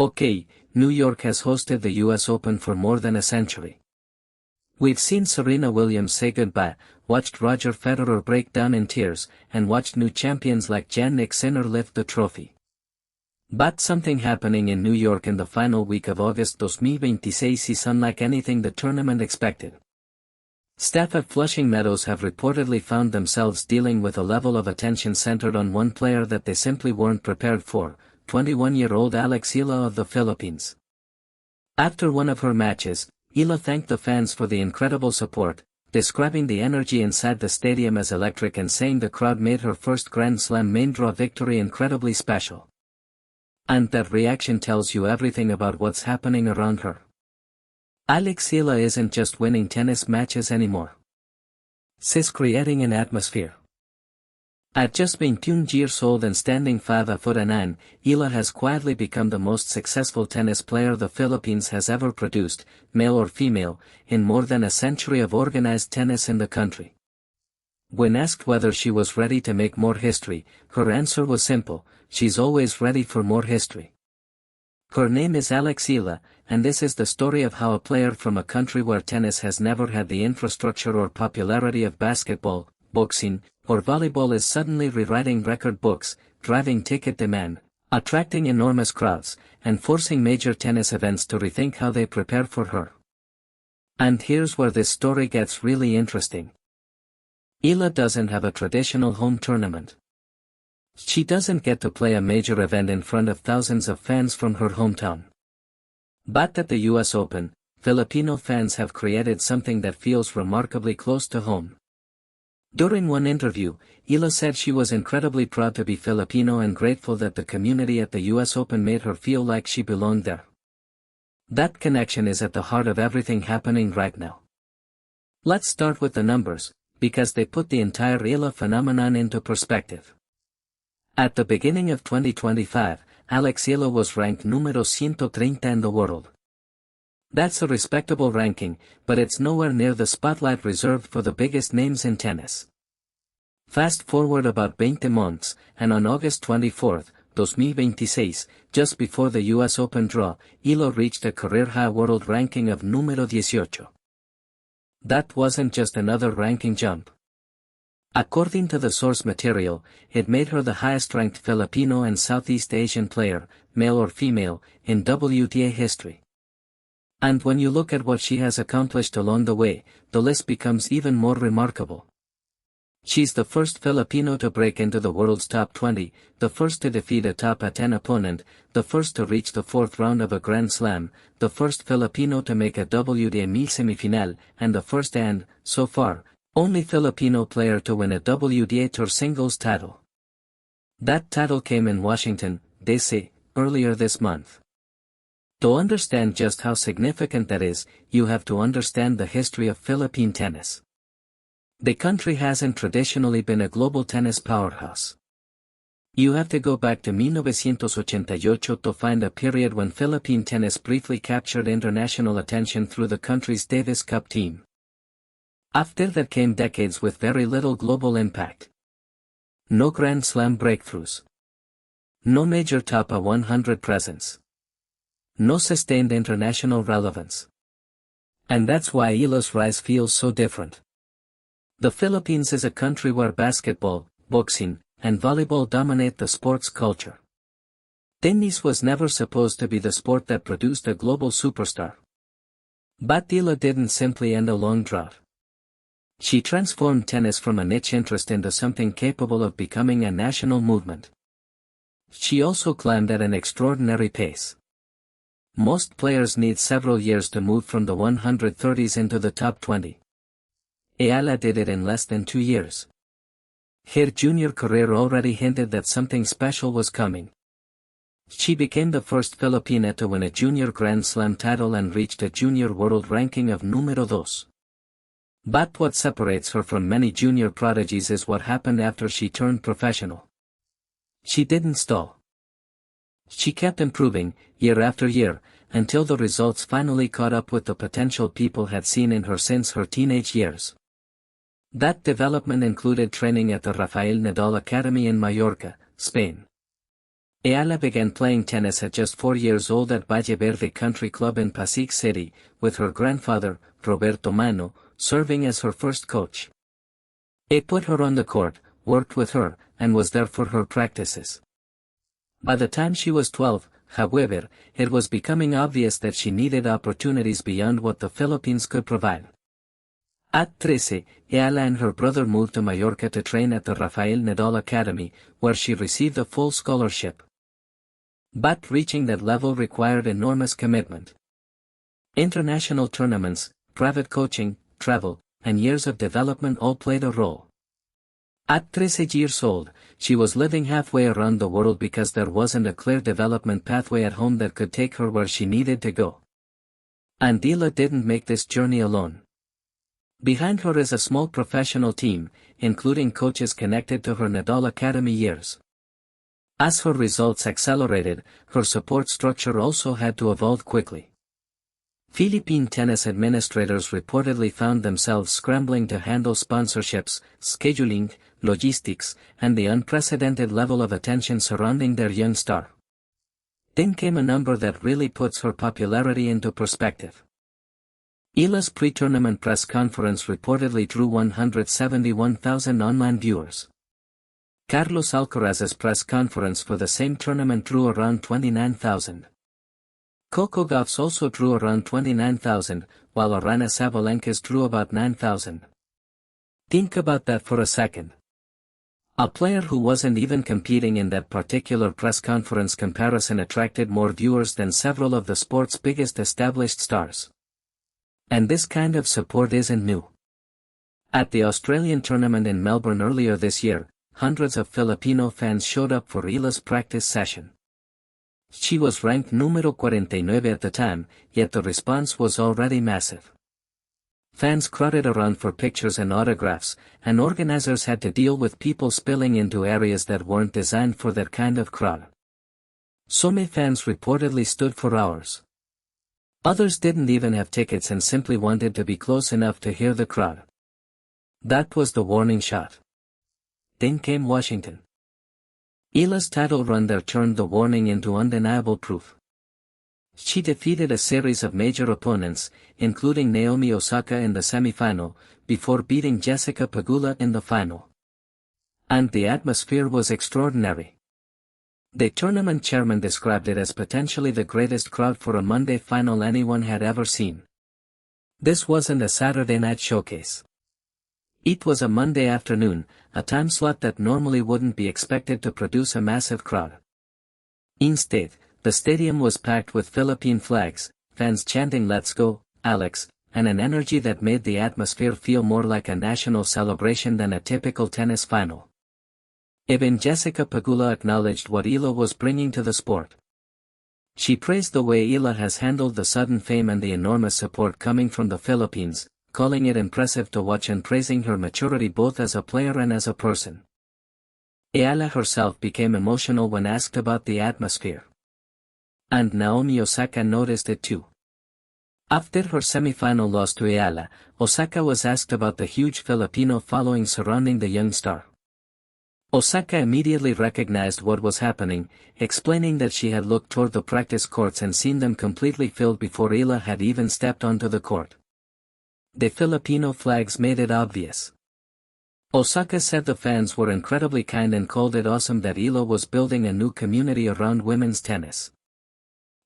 Okay, New York has hosted the US Open for more than a century. We've seen Serena Williams say goodbye, watched Roger Federer break down in tears, and watched new champions like Jannik Sinner lift the trophy. But something happening in New York in the final week of August 2026 is unlike anything the tournament expected. Staff at Flushing Meadows have reportedly found themselves dealing with a level of attention centered on one player that they simply weren't prepared for, 21-year-old Alex Eala of the Philippines. After one of her matches, Eala thanked the fans for the incredible support, describing the energy inside the stadium as electric and saying the crowd made her first Grand Slam main draw victory incredibly special. And that reaction tells you everything about what's happening around her. Alex Eala isn't just winning tennis matches anymore. She's creating an atmosphere. At just 22 years old and standing 5'9", Eala has quietly become the most successful tennis player the Philippines has ever produced, male or female, in more than a century of organized tennis in the country. When asked whether she was ready to make more history, her answer was simple: she's always ready for more history. Her name is Alex Eala, and this is the story of how a player from a country where tennis has never had the infrastructure or popularity of basketball, boxing, or volleyball is suddenly rewriting record books, driving ticket demand, attracting enormous crowds, and forcing major tennis events to rethink how they prepare for her. And here's where this story gets really interesting. Eala doesn't have a traditional home tournament. She doesn't get to play a major event in front of thousands of fans from her hometown. But at the US Open, Filipino fans have created something that feels remarkably close to home. During one interview, Eala said she was incredibly proud to be Filipino and grateful that the community at the US Open made her feel like she belonged there. That connection is at the heart of everything happening right now. Let's start with the numbers, because they put the entire Eala phenomenon into perspective. At the beginning of 2025, Alex Eala was ranked numero 130 in the world. That's a respectable ranking, but it's nowhere near the spotlight reserved for the biggest names in tennis. Fast forward about 20 months, and on August 24, 2026, just before the US Open draw, Eala reached a career-high world ranking of numero 18. That wasn't just another ranking jump. According to the source material, it made her the highest-ranked Filipino and Southeast Asian player, male or female, in WTA history. And when you look at what she has accomplished along the way, the list becomes even more remarkable. She's the first Filipino to break into the world's top 20, the first to defeat a top 10 opponent, the first to reach the fourth round of a Grand Slam, the first Filipino to make a WTA semifinal, and the first and, so far, only Filipino player to win a WTA Tour singles title. That title came in Washington, D.C., earlier this month. To understand just how significant that is, you have to understand the history of Philippine tennis. The country hasn't traditionally been a global tennis powerhouse. You have to go back to 1988 to find a period when Philippine tennis briefly captured international attention through the country's Davis Cup team. After that came decades with very little global impact. No Grand Slam breakthroughs. No major top 100 presence. No sustained international relevance. And that's why Eala's rise feels so different. The Philippines is a country where basketball, boxing, and volleyball dominate the sports culture. Tennis was never supposed to be the sport that produced a global superstar. But Eala didn't simply end a long drought. She transformed tennis from a niche interest into something capable of becoming a national movement. She also climbed at an extraordinary pace. Most players need several years to move from the 130s into the top 20. Eala did it in less than 2 years. Her junior career already hinted that something special was coming. She became the first Filipina to win a junior Grand Slam title and reached a junior world ranking of numero 2. But what separates her from many junior prodigies is what happened after she turned professional. She didn't stall. She kept improving, year after year, until the results finally caught up with the potential people had seen in her since her teenage years. That development included training at the Rafael Nadal Academy in Mallorca, Spain. Eala began playing tennis at just 4 years old at Valle Verde Country Club in Pasig City, with her grandfather, Roberto Mano, serving as her first coach. He put her on the court, worked with her, and was there for her practices. By the time she was 12, however, it was becoming obvious that she needed opportunities beyond what the Philippines could provide. At 13, Eala and her brother moved to Mallorca to train at the Rafael Nadal Academy, where she received a full scholarship. But reaching that level required enormous commitment. International tournaments, private coaching, travel, and years of development all played a role. At 13 years old, she was living halfway around the world because there wasn't a clear development pathway at home that could take her where she needed to go. And Eala didn't make this journey alone. Behind her is a small professional team, including coaches connected to her Nadal Academy years. As her results accelerated, her support structure also had to evolve quickly. Philippine tennis administrators reportedly found themselves scrambling to handle sponsorships, scheduling, logistics, and the unprecedented level of attention surrounding their young star. Then came a number that really puts her popularity into perspective. Eala's pre-tournament press conference reportedly drew 171,000 online viewers. Carlos Alcaraz's press conference for the same tournament drew around 29,000. Coco Gauff's also drew around 29,000, while Aryna Sabalenka's drew about 9,000. Think about that for a second. A player who wasn't even competing in that particular press conference comparison attracted more viewers than several of the sport's biggest established stars. And this kind of support isn't new. At the Australian tournament in Melbourne earlier this year, hundreds of Filipino fans showed up for Eala's practice session. She was ranked numero 49 at the time, yet the response was already massive. Fans crowded around for pictures and autographs, and organizers had to deal with people spilling into areas that weren't designed for that kind of crowd. Some fans reportedly stood for hours. Others didn't even have tickets and simply wanted to be close enough to hear the crowd. That was the warning shot. Then came Washington. Eala's title run there turned the warning into undeniable proof. She defeated a series of major opponents, including Naomi Osaka in the semifinal, before beating Jessica Pegula in the final. And the atmosphere was extraordinary. The tournament chairman described it as potentially the greatest crowd for a Monday final anyone had ever seen. This wasn't a Saturday night showcase. It was a Monday afternoon, a time slot that normally wouldn't be expected to produce a massive crowd. Instead, the stadium was packed with Philippine flags, fans chanting "Let's go, Alex," and an energy that made the atmosphere feel more like a national celebration than a typical tennis final. Even Jessica Pegula acknowledged what Eala was bringing to the sport. She praised the way Eala has handled the sudden fame and the enormous support coming from the Philippines, calling it impressive to watch and praising her maturity both as a player and as a person. Eala herself became emotional when asked about the atmosphere. And Naomi Osaka noticed it too. After her semifinal loss to Eala, Osaka was asked about the huge Filipino following surrounding the young star. Osaka immediately recognized what was happening, explaining that she had looked toward the practice courts and seen them completely filled before Eala had even stepped onto the court. The Filipino flags made it obvious. Osaka said the fans were incredibly kind and called it awesome that Eala was building a new community around women's tennis.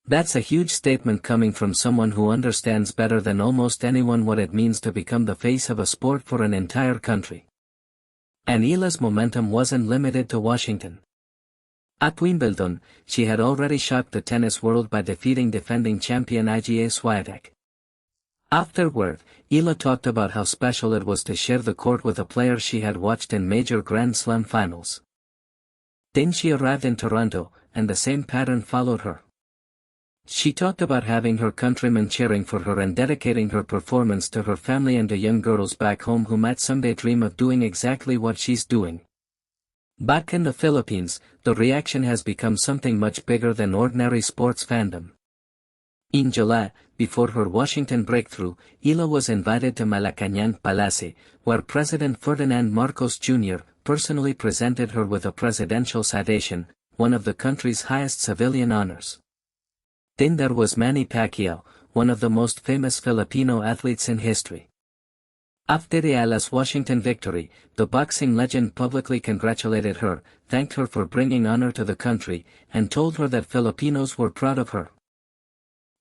That's a huge statement coming from someone who understands better than almost anyone what it means to become the face of a sport for an entire country. And Eala's momentum wasn't limited to Washington. At Wimbledon, she had already shocked the tennis world by defeating defending champion Iga Swiatek. Afterward, Eala talked about how special it was to share the court with a player she had watched in major Grand Slam finals. Then she arrived in Toronto, and the same pattern followed her. She talked about having her countrymen cheering for her and dedicating her performance to her family and the young girls back home who might someday dream of doing exactly what she's doing. Back in the Philippines, the reaction has become something much bigger than ordinary sports fandom. In July, before her Washington breakthrough, Eala was invited to Malacañang Palace, where President Ferdinand Marcos Jr. personally presented her with a presidential citation, one of the country's highest civilian honors. Then there was Manny Pacquiao, one of the most famous Filipino athletes in history. After Eala's Washington victory, the boxing legend publicly congratulated her, thanked her for bringing honor to the country, and told her that Filipinos were proud of her.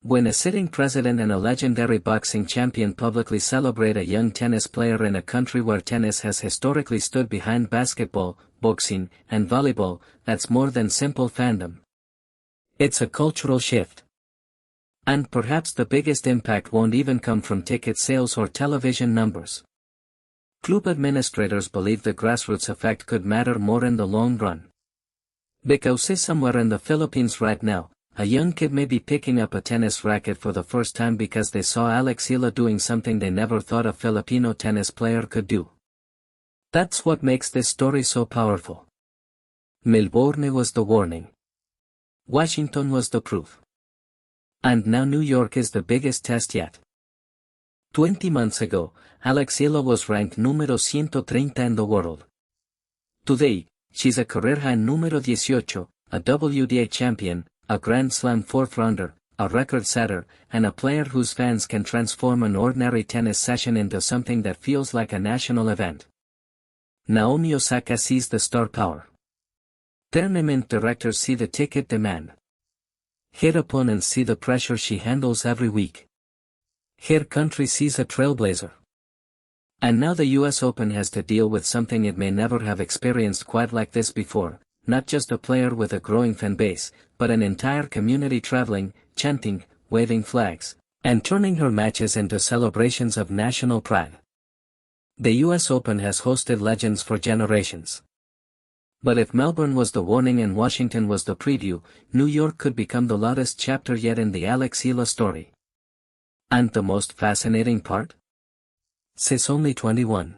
When a sitting president and a legendary boxing champion publicly celebrate a young tennis player in a country where tennis has historically stood behind basketball, boxing, and volleyball, that's more than simple fandom. It's a cultural shift. And perhaps the biggest impact won't even come from ticket sales or television numbers. Club administrators believe the grassroots effect could matter more in the long run. Because somewhere in the Philippines right now, a young kid may be picking up a tennis racket for the first time because they saw Alex Eala doing something they never thought a Filipino tennis player could do. That's what makes this story so powerful. Melbourne was the warning. Washington was the proof. And now New York is the biggest test yet. 20 months ago, Alex Eala was ranked número 130 in the world. Today, she's a career-high número 18, a WTA champion, a Grand Slam fourth-rounder, a record-setter, and a player whose fans can transform an ordinary tennis session into something that feels like a national event. Naomi Osaka sees the star power. Tournament directors see the ticket demand. Her opponents see the pressure she handles every week. Her country sees a trailblazer. And now the US Open has to deal with something it may never have experienced quite like this before, not just a player with a growing fan base, but an entire community traveling, chanting, waving flags, and turning her matches into celebrations of national pride. The US Open has hosted legends for generations. But if Melbourne was the warning and Washington was the preview, New York could become the loudest chapter yet in the Alex Eala story. And the most fascinating part? She's only 21.